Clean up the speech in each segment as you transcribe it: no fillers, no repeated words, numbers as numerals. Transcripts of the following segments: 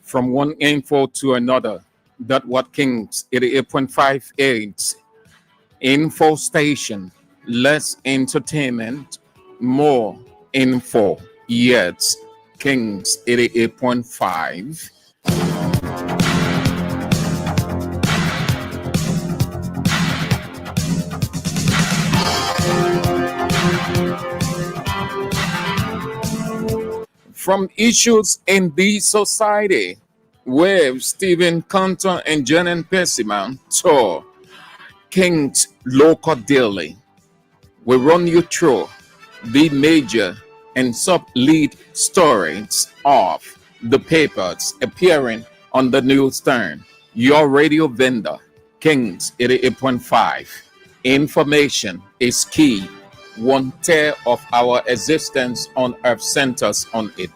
from one info to another. That what Kings 88.5 aids. Info station, less entertainment, more info. Yes, Kings 88.5. From issues in the society with Stephen Cantor and Janet Persiman to King's Local Daily, we run you through the major and sub-lead stories of the papers appearing on the newsstand. Your radio vendor, Kings 88.5. Information is key. One tear of our existence on earth centers on it.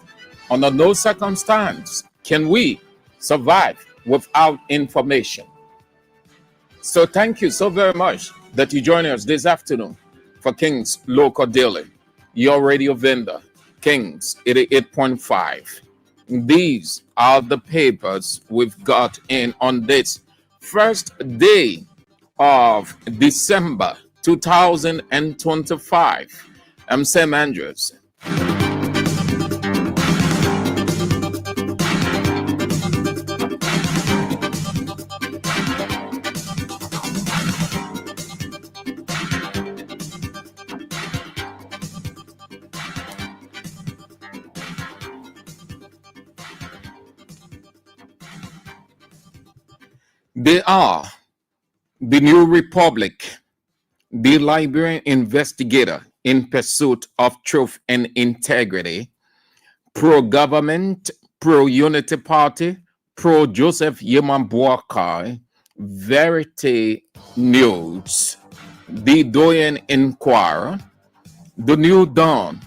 Under no circumstance can we survive without information. So thank you so very much that you join us this afternoon for King's Local Daily, your radio vendor, Kings 88.5. These are the papers we've got in on this first day of December 2025. I'm Sam Andrews. They are the New Republic, the Liberian investigator in pursuit of truth and integrity, pro-government, pro-unity party, pro-Joseph Yeman Boakai, Verity News, the Doyen Inquirer, the New Dawn,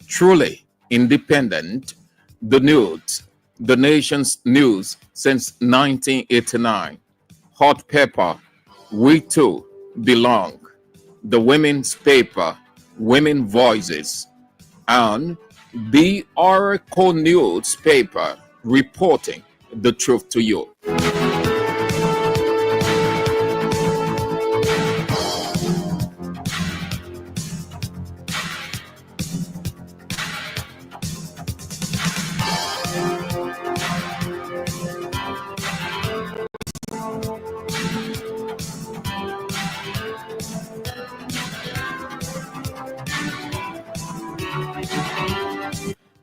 truly independent, the News, the nation's news since 1989, Hot Pepper, We Too Belong, the Women's Paper, Women Voices, and the Oracle Newspaper, reporting the truth to you.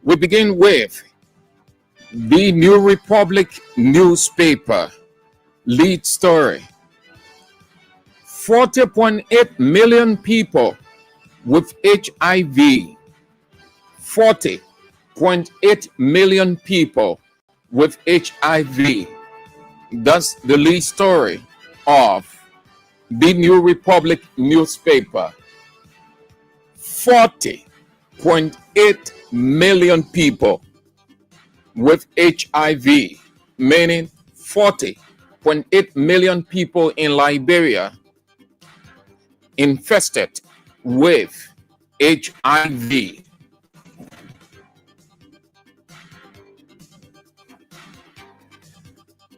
We begin with the New Republic newspaper lead story. 40.8 million people with HIV. 40.8 million people with HIV. That's the lead story of the New Republic newspaper. 40.8 million people with HIV, meaning 40.8 million people in Liberia infested with HIV.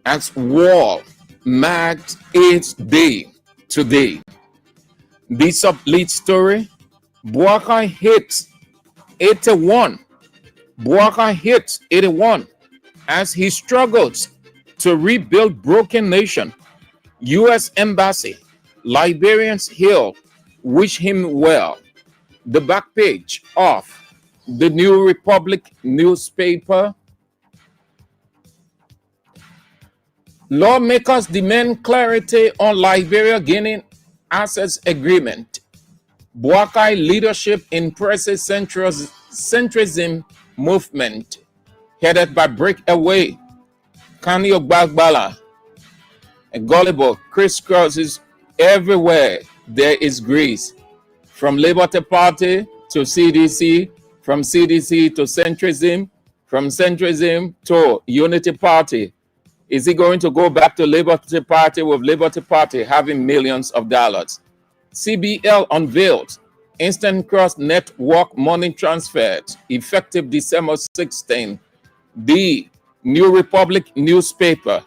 As war marks its day today. This sub-lead story, Boakai hits 81. Boakai hits 81 as he struggles to rebuild broken nation. U.S. Embassy, Liberians hail, wish him well. The back page of the New Republic newspaper. Lawmakers demand clarity on Liberia gaining access agreement. Boakai leadership impresses centrism movement headed by Breakaway. Kani Ogbagbala, a gullible crisscrosses everywhere there is grease. From Liberty Party to CDC, from CDC to centrism, from centrism to Unity Party. Is he going to go back to Liberty Party with Liberty Party having millions of dollars? CBL unveiled instant cross network money transfer effective December 16. The New Republic newspaper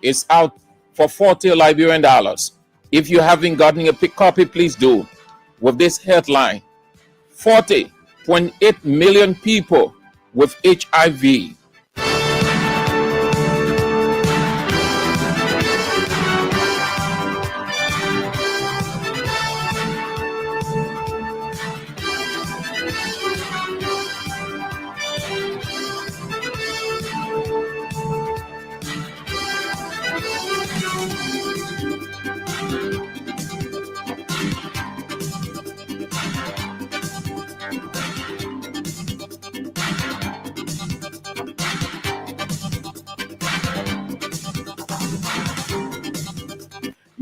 is out for 40 Liberian dollars. If you haven't gotten a copy, please do. With this headline, 40.8 million people with HIV.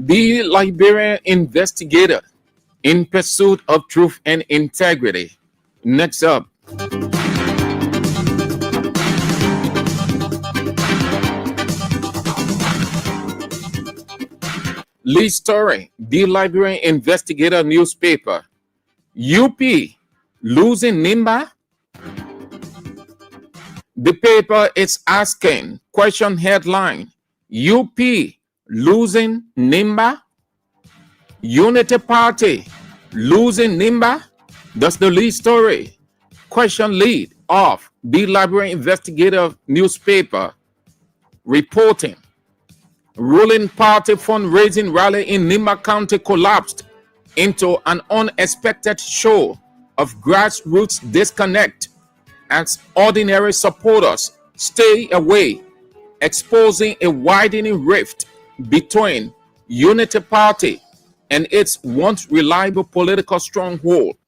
The Liberian investigator in pursuit of truth and integrity. Next up. Lead story, the Liberian investigator newspaper. UP losing NIMBA? The paper is asking, question headline, UP losing NIMBA? Unity Party losing NIMBA? That's the lead story. Question lead of the Liberian investigative newspaper reporting. Ruling party fundraising rally in NIMBA County collapsed into an unexpected show of grassroots disconnect as ordinary supporters stay away, exposing a widening rift between Unity Party and its once reliable political stronghold.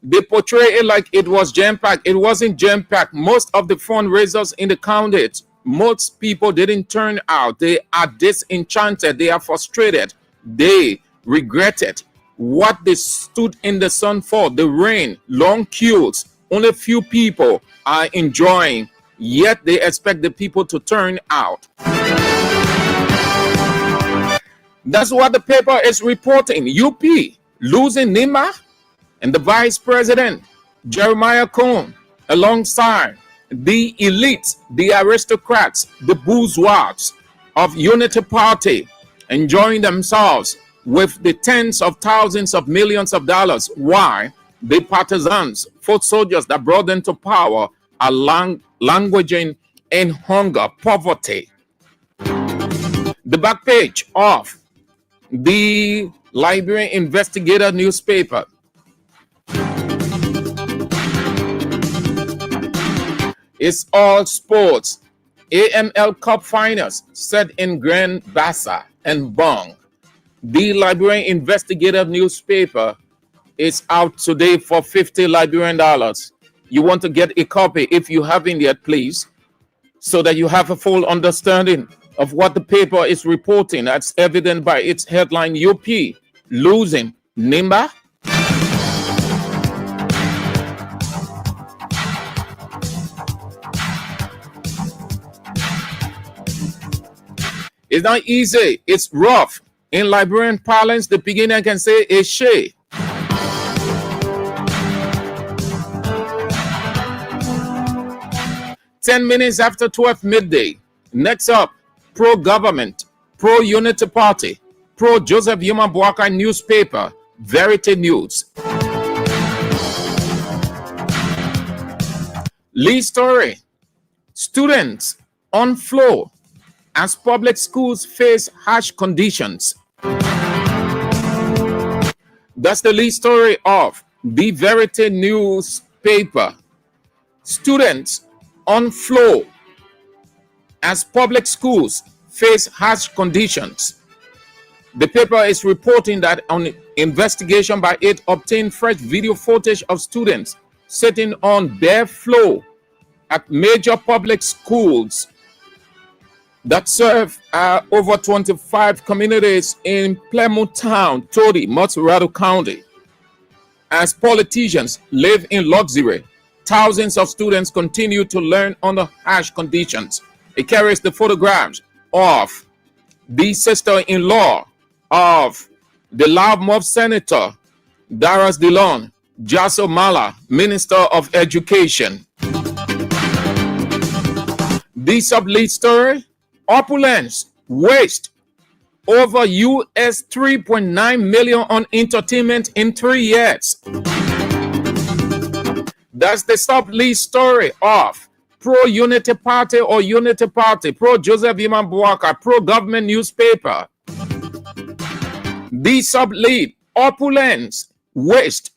They portray it like it was jam-packed. It wasn't jam-packed. Most of the fundraisers in the county, most people didn't turn out. They are disenchanted. They are frustrated. They regretted what they stood in the sun for. The rain, long queues, only few people are enjoying, yet they expect the people to turn out. That's what the paper is reporting. UP losing NIMBA, and the vice president, Jeremiah Cohn, alongside the elite, the aristocrats, the bourgeois of Unity Party, enjoying themselves with the tens of thousands of millions of dollars. Why? The partisans, foot soldiers that brought them to power, are languishing in hunger, poverty. The back page of the Liberian Investigator newspaper. It's all sports. AML Cup finals set in Grand Bassa and Bong. The Liberian Investigative newspaper is out today for 50 Liberian dollars. You want to get a copy if you haven't yet, please, so that you have a full understanding of what the paper is reporting. That's evident by its headline, UP losing NIMBA. It's not easy. It's rough. In Liberian parlance, the beginner can say a shay. Ten minutes after 12 midday. Next up, pro-government, pro-Unity Party, pro-Joseph Yuma Boakai newspaper, Verity News. Lead story, students on floor as public schools face harsh conditions. That's the lead story of the Verity newspaper. Students on floor as public schools face harsh conditions. The paper is reporting that an investigation by it obtained fresh video footage of students sitting on bare floor at major public schools that serve over 25 communities in Plymouth Town, Todi, Montserrat County. As politicians live in luxury, thousands of students continue to learn under harsh conditions. It carries the photographs of the sister-in-law of the loudmouth Senator Darius Dillon, Jaso Mala, Minister of Education. The sub-lead story, opulence, waste, over US 3.9 million on entertainment in 3 years. That's the sub-lead story of pro-Unity Party or Unity Party, pro-Joseph Iman Bouaka, pro-government newspaper. The sub-lead, opulence, waste,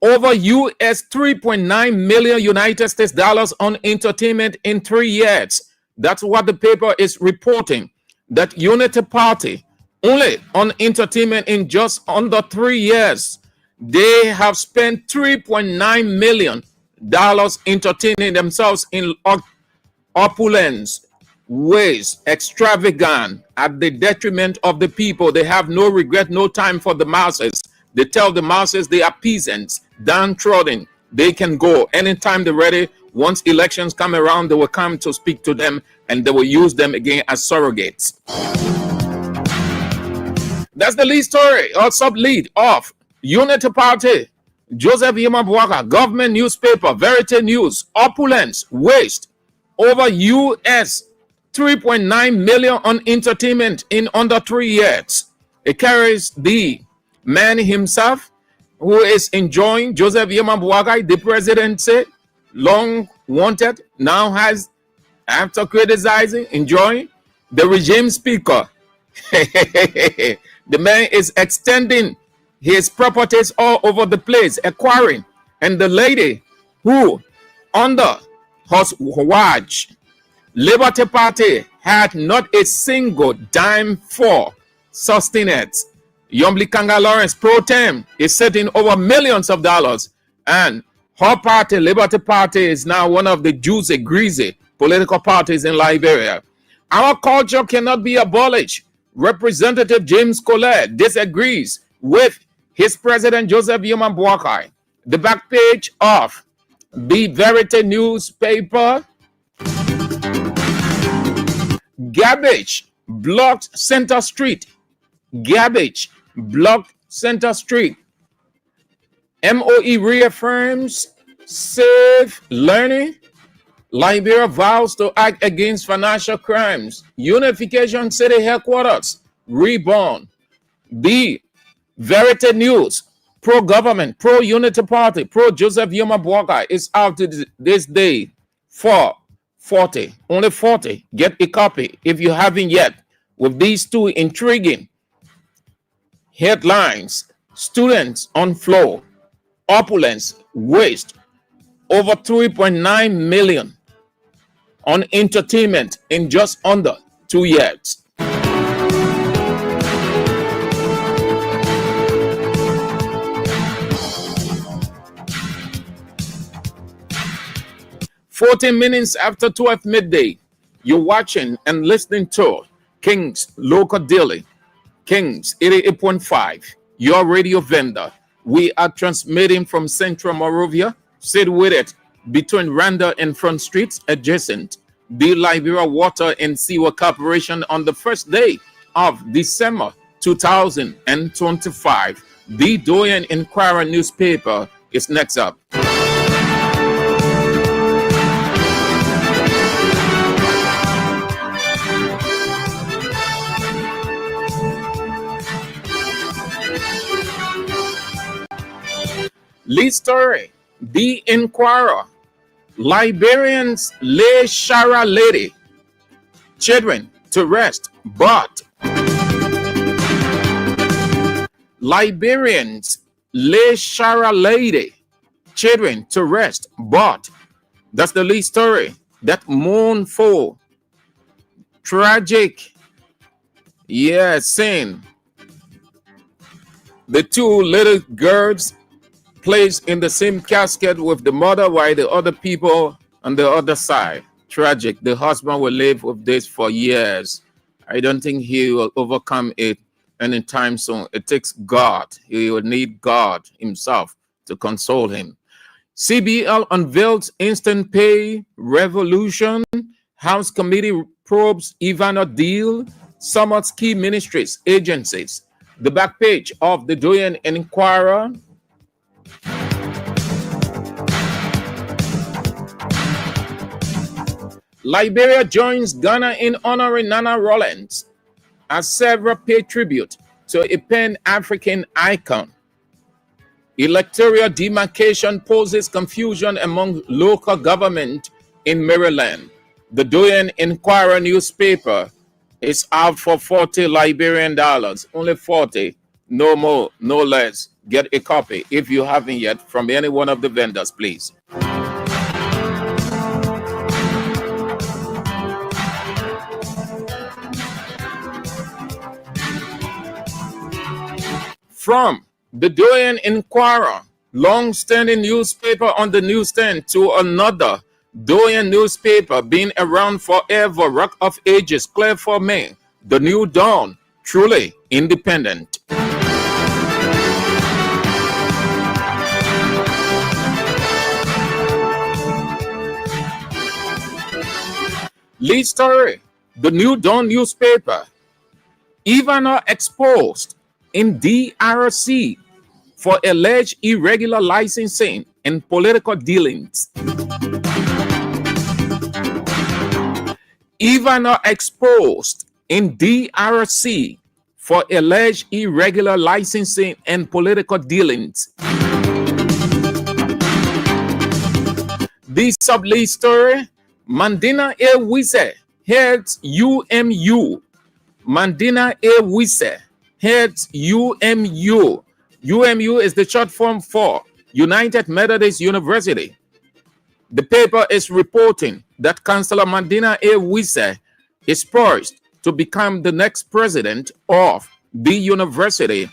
over US 3.9 million United States dollars on entertainment in 3 years. That's what the paper is reporting. That Unity Party, only on entertainment in just under 3 years, they have spent $3.9 million entertaining themselves in opulence, waste, extravagant, at the detriment of the people. They have no regret, no time for the masses. They tell the masses they are peasants, downtrodden. They can go anytime they're ready. Once elections come around, they will come to speak to them and they will use them again as surrogates. That's the lead story or sub-lead of Unity Party, Joseph Iman Bouaka, government newspaper, Verity News, opulence, waste, over US 3.9 million on entertainment in under 3 years. It carries the man himself who is enjoying, Joseph Iman Bouaka, the presidency, long wanted, now has, after criticizing, enjoying, the regime speaker. The man is extending his properties all over the place, acquiring. And the lady who, under her watch, Liberty Party had not a single dime for sustenance. Yombli Kanga Lawrence pro tem is sitting over millions of dollars, and her party, Liberty Party, is now one of the juicy, greasy political parties in Liberia. Our culture cannot be abolished. Representative James Colette disagrees with his president Joseph Iman Bouaka. The back page of the Verity newspaper. Garbage blocked Center Street. Garbage blocked Center Street. MOE reaffirms safe learning. Liberia vows to act against financial crimes. Unification City Headquarters reborn. The Verity News, pro-government, pro-Unity Party, pro-Joseph Iman Bouaka is out this day for 40. Only 40. Get a copy if you haven't yet. With these two intriguing headlines: students on floor, opulence, waste, over 3.9 million on entertainment in just under 2 years. "14 minutes after 12 midday, you're watching and listening to King's Local Daily, King's 88.5, your radio vendor. We are transmitting from Central Monrovia, situated between Randa and Front Streets, adjacent the Liberia Water and Sewer Corporation, on the first day of December 2025. The Doyen Inquirer newspaper is next up. Lead story, The Inquirer. Liberians lay Shara lady children to rest, but Liberians lay Shara lady children to rest, but that's the lead story. That mournful, tragic, scene. The two little girls placed in the same casket with the mother, while the other people on the other side. Tragic. The husband will live with this for years. I don't think he will overcome it anytime soon. It takes God. He will need God himself to console him. CBL unveils instant pay revolution. House committee probes Ivana deal. Summits key ministries, agencies. The back page of the Doyen Inquirer. Liberia joins Ghana in honoring Nana Rollins as several pay tribute to a Pan-African icon. Electoral demarcation poses confusion among local government in Maryland. The Doyen Inquirer newspaper is out for $40 only 40, no more, no less. Get a copy if you haven't yet from any one of the vendors, please. From the Doyen Inquirer, long-standing newspaper on the newsstand, to another Doyen newspaper been around forever, Rock of Ages, clear for me, the New Dawn, truly independent. Lead story, the New Dawn newspaper, Ivana exposed in DRC for alleged irregular licensing and political dealings. Ivana exposed in DRC for alleged irregular licensing and political dealings. The sub-lead story, Mandina Ewise heads UMU. Mandina Ewise heads UMU. UMU is the short form for United Methodist University. The paper is reporting that Councillor Mandina Ewise is poised to become the next president of the university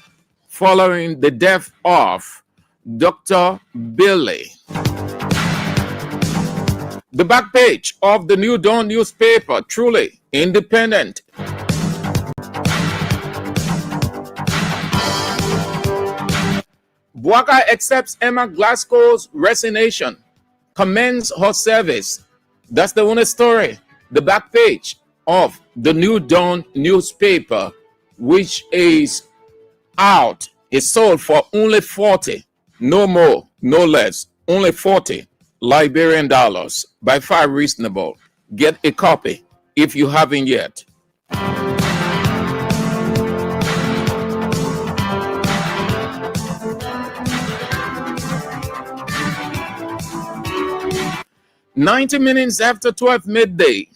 following the death of Dr. Billy. The back page of the New Dawn newspaper, truly independent. Bwaka accepts Emma Glasgow's resignation, commends her service. That's the only story. The back page of the New Dawn newspaper, which is out, is sold for only 40, no more, no less, only 40 Liberian dollars. By far reasonable. Get a copy if you haven't yet. "90 minutes after 12 midday.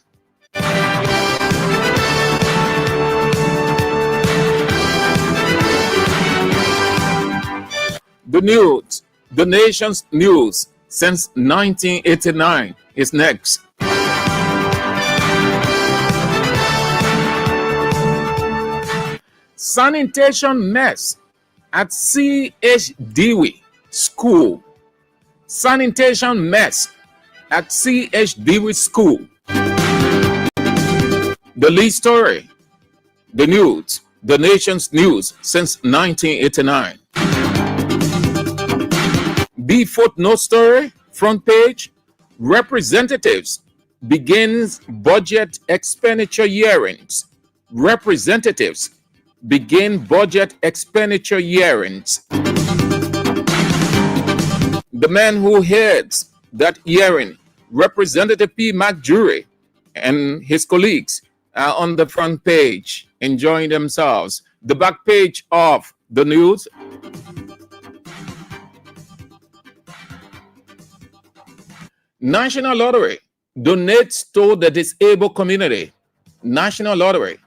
The news, the nation's news since 1989 is next. Sanitation mess at C.H. Dewey School. Sanitation mess at C.H. Dewey School. The lead story, the news, the nation's news since 1989. The footnote story, front page, representatives begins budget expenditure hearings. Representatives begin budget expenditure hearings. The man who heads that hearing, Representative P. McJury, and his colleagues are on the front page enjoying themselves. The back page of the news. National Lottery donates to the disabled community. National Lottery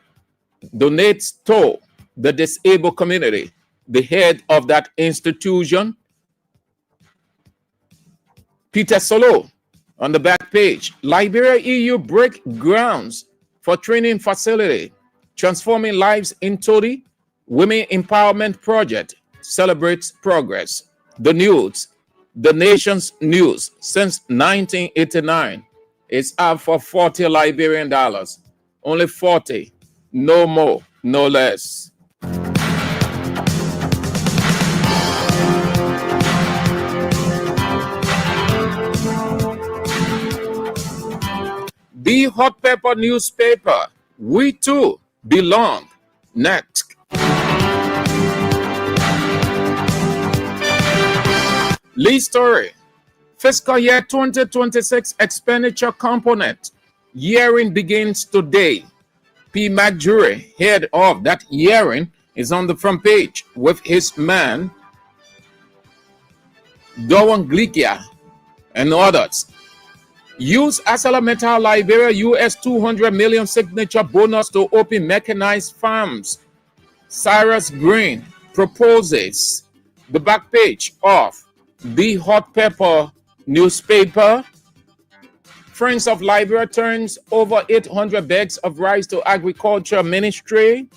donates to the disabled community. The head of that institution, Peter Solo, on the back page. Liberia EU break grounds for training facility, transforming lives in Todi. Women Empowerment Project celebrates progress. The news, the nation's news since 1989 is up for 40 Liberian dollars. Only 40, no more, no less. The Hot Pepper newspaper, we too belong. Next. Lead story, fiscal year 2026 expenditure component. Hearing begins today. P. McJury, head of that hearing, is on the front page with his man, Dowan Glikia, and others. Use ArcelorMittal Liberia US 200 million signature bonus to open mechanized farms. Cyrus Green proposes. The back page of the Hot Pepper newspaper. Friends of Liberia turns over 800 bags of rice to Agriculture Ministry.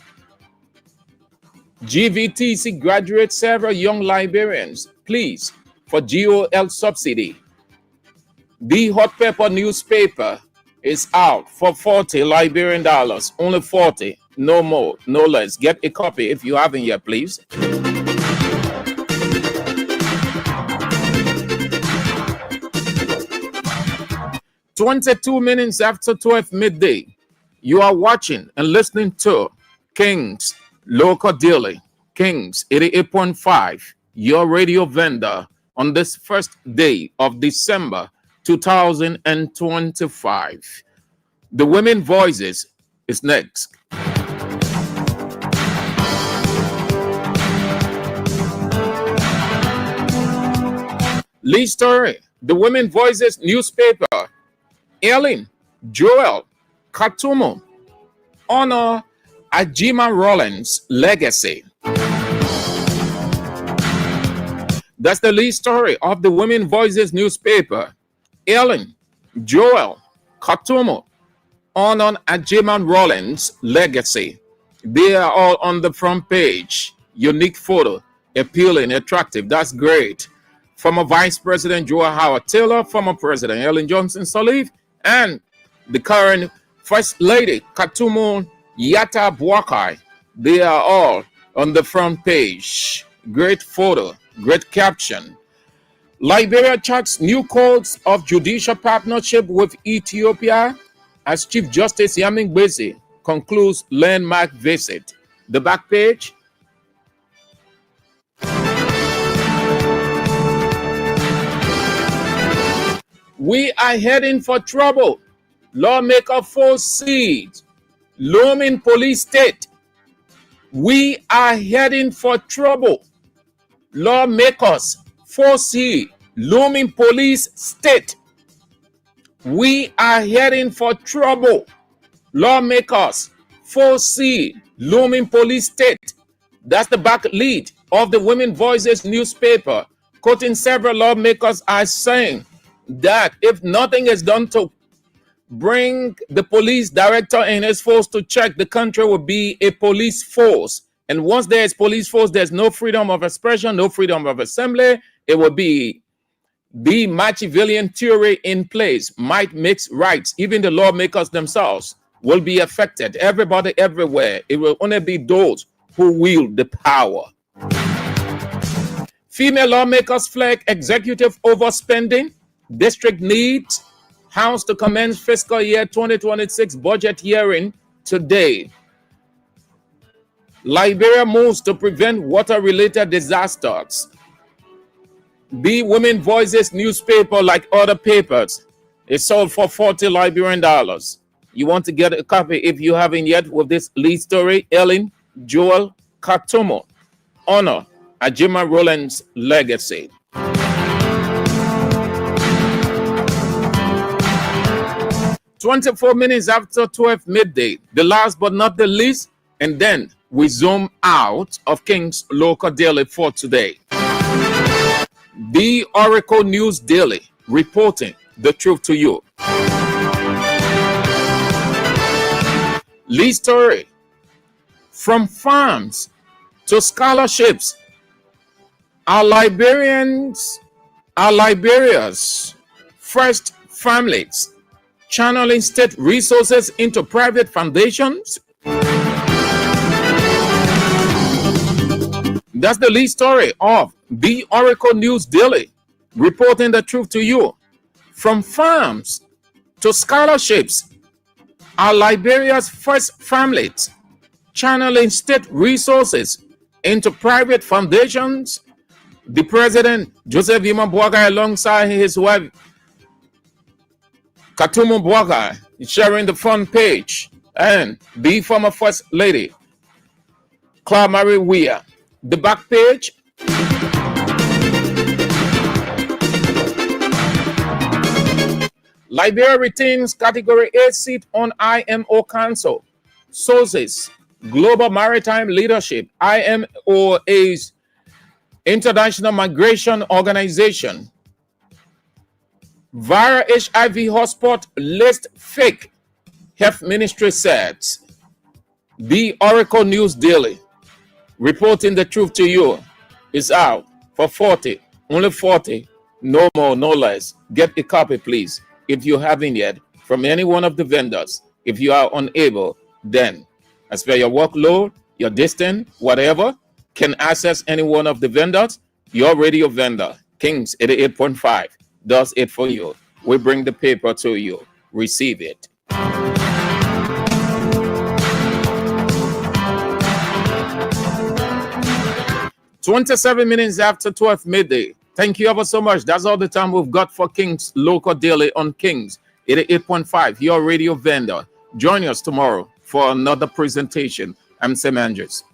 GVTC graduates several young Liberians, please, for GOL subsidy. The Hot Pepper newspaper is out for 40 Liberian dollars, only 40, no more, no less. Get a copy if you haven't yet, please. "22 minutes after 12 midday, you are watching and listening to King's Local Daily, King's 88.5, your radio vendor, on this first day of December 2025. The Women Voices is next. Lee Story, the Women Voices newspaper. Ellen Joel Katumo honor Ajima Rollins' legacy. That's the lead story of the Women Voices newspaper. Ellen Joel Katumo honor Ajima Rollins' legacy. They are all on the front page. Unique photo, appealing, attractive. That's great. Former Vice President Joel Howard Taylor, former President Ellen Johnson Sirleaf, and the current First Lady Katumo Yata Buakai. They are all on the front page. Great photo, great caption. Liberia charts new codes of judicial partnership with Ethiopia as Chief Justice Yamin Gbese concludes landmark visit. The back page. We are heading for trouble. Lawmaker foresees looming police state. We are heading for trouble. Lawmakers foresee looming police state. We are heading for trouble. Lawmakers foresee looming police state. That's the back lead of the Women Voices newspaper, quoting several lawmakers as saying that if nothing is done to bring the police director and his force to check, the country will be a police force. And once there is police force, there's no freedom of expression, no freedom of assembly. It will be the Machiavellian theory in place, might makes rights. Even the lawmakers themselves will be affected. Everybody, everywhere. It will only be those who wield the power. Female lawmakers flag executive overspending. District needs House to commence fiscal year 2026 budget hearing today. Liberia moves to prevent water-related disasters. The Women Voices newspaper, like other papers, is sold for 40 Liberian dollars. You want to get a copy if you haven't yet with this lead story. Ellen Joel Katumo honor Ajima Rollins' legacy. "24 minutes after 12 midday, the last but not the least, and then we zoom out of King's Local Daily for today. The Oracle News Daily, reporting the truth to you. Lead story: from farms to scholarships, our Liberia's first families channeling state resources into private foundations. That's the lead story of the Oracle News Daily, reporting the truth to you. From farms to scholarships, our Liberia's first families channeling state resources into private foundations. The President, Joseph Yima Boakai, alongside his wife, Katumo Boakai, sharing the front page. And the former First Lady, Claire Marie Weir. The back page, Liberia retains Category A seat on IMO Council. Sources, Global Maritime Leadership, IMO is International Migration Organization. Via HIV hotspot list fake, Health Ministry says. The Oracle News Daily, reporting the truth to you, is out for 40, only 40, no more, no less. Get a copy, please, if you haven't yet, from any one of the vendors. If you are unable, then, as per your workload, your distance, whatever, can access any one of the vendors, your radio vendor, Kings 88.5, does it for you. We bring the paper to you. Receive it. (27 minutes after 12 midday). Thank you ever so much. That's all the time we've got for Kings Local Daily on Kings 88.5, your radio vendor. Join us tomorrow for another presentation. I'm Sam Andrews.